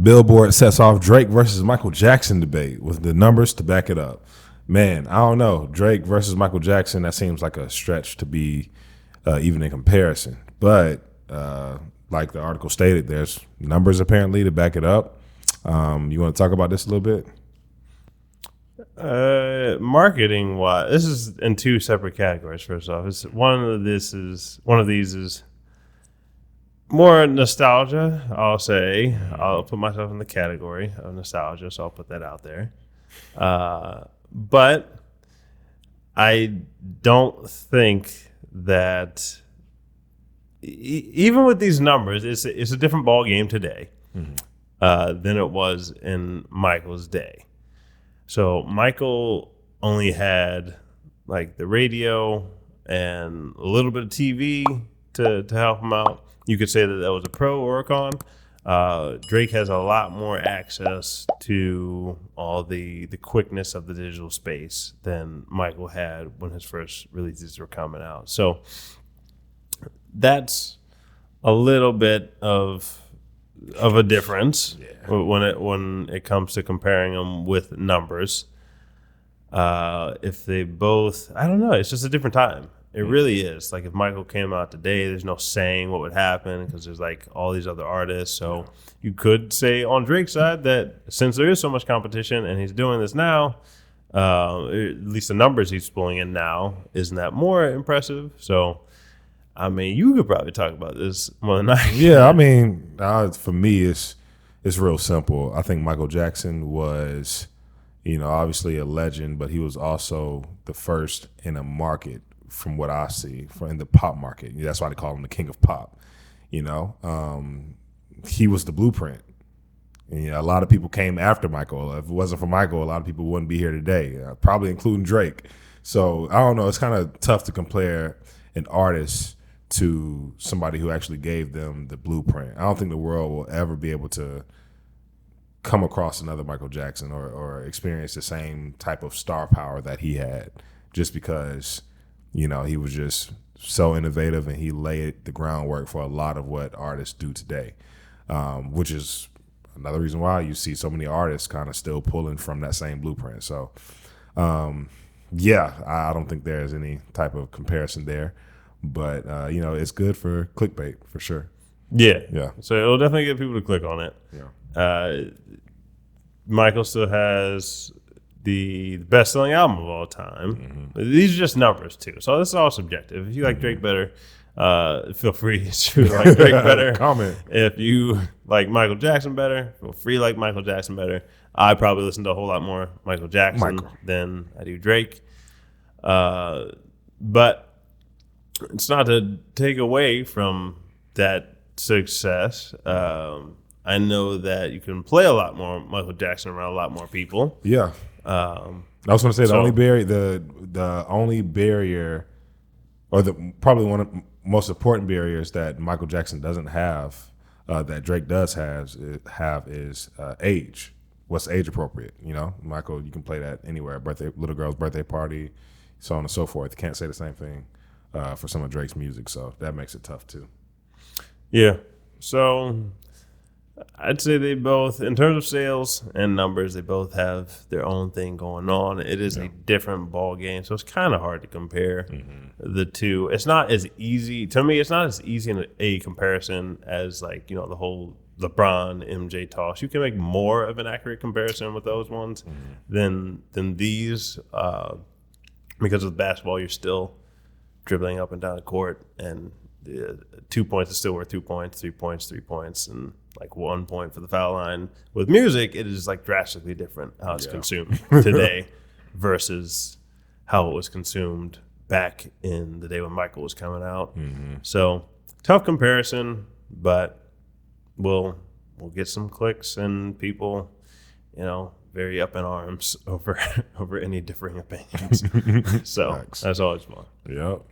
Billboard sets off Drake versus Michael Jackson debate with the numbers to back it up. Man, I don't know. Drake versus Michael Jackson, that seems like a stretch to be even in comparison. But like the article stated, there's numbers apparently to back it up. You want to talk about this a little bit? Marketing wise, this is in two separate categories. First off, one of these is more nostalgia. I'll put myself in the category of nostalgia, so I'll put that out there. But I don't think that even with these numbers, it's a different ball game today than it was in Michael's day. So Michael only had like the radio and a little bit of TV to help him out. You could say that was a pro or a con. Drake has a lot more access to all the quickness of the digital space than Michael had when his first releases were coming out. So that's a little bit of a difference when it comes to comparing them with numbers. If they both, I don't know, it's just a different time. It really is. Like if Michael came out today, there's no saying what would happen because there's like all these other artists. So you could say on Drake's side that since there is so much competition and he's doing this now, at least the numbers he's pulling in now, isn't that more impressive? So, I mean, you could probably talk about this more than I can. Yeah, I mean, for me, it's real simple. I think Michael Jackson was, obviously a legend, but he was also the first in a market, from what I see, in the pop market. That's why they call him the king of pop. He was the blueprint. And, a lot of people came after Michael. If it wasn't for Michael, a lot of people wouldn't be here today, probably including Drake. So I don't know. It's kind of tough to compare an artist to somebody who actually gave them the blueprint. I don't think the world will ever be able to come across another Michael Jackson or experience the same type of star power that he had, just because he was just so innovative and he laid the groundwork for a lot of what artists do today, which is another reason why you see so many artists kind of still pulling from that same blueprint. So, I don't think there's any type of comparison there. But, it's good for clickbait for sure. Yeah. So it'll definitely get people to click on it. Yeah. Michael still has the best-selling album of all time. Mm-hmm. These are just numbers, too. So this is all subjective. If you like Drake better, feel free to like Drake better. Comment. If you like Michael Jackson better, feel free to like Michael Jackson better. I probably listen to a whole lot more Michael Jackson than I do Drake. But it's not to take away from that success. I know that you can play a lot more Michael Jackson around a lot more people. Yeah. I was going to say the only barrier, or probably one of the most important barriers that Michael Jackson doesn't have, that Drake does have is age. What's age appropriate? Michael, you can play that anywhere, little girl's birthday party, so on and so forth. You can't say the same thing for some of Drake's music, so that makes it tough too. Yeah. So I'd say they both, in terms of sales and numbers, they both have their own thing going on. It is a different ball game, so it's kind of hard to compare the two. It's not as easy to me. It's not as easy in a comparison as the whole LeBron MJ toss. You can make more of an accurate comparison with those ones than these, because with basketball you're still dribbling up and down the court, and 2 points is still worth 2 points, 3 points, 3 points, and 1 point for the foul line. With music, it is drastically different how it's consumed today versus how it was consumed back in the day when Michael was coming out. So tough comparison, but we'll get some clicks and people, very up in arms over any differing opinions. So that's always fun. Yep.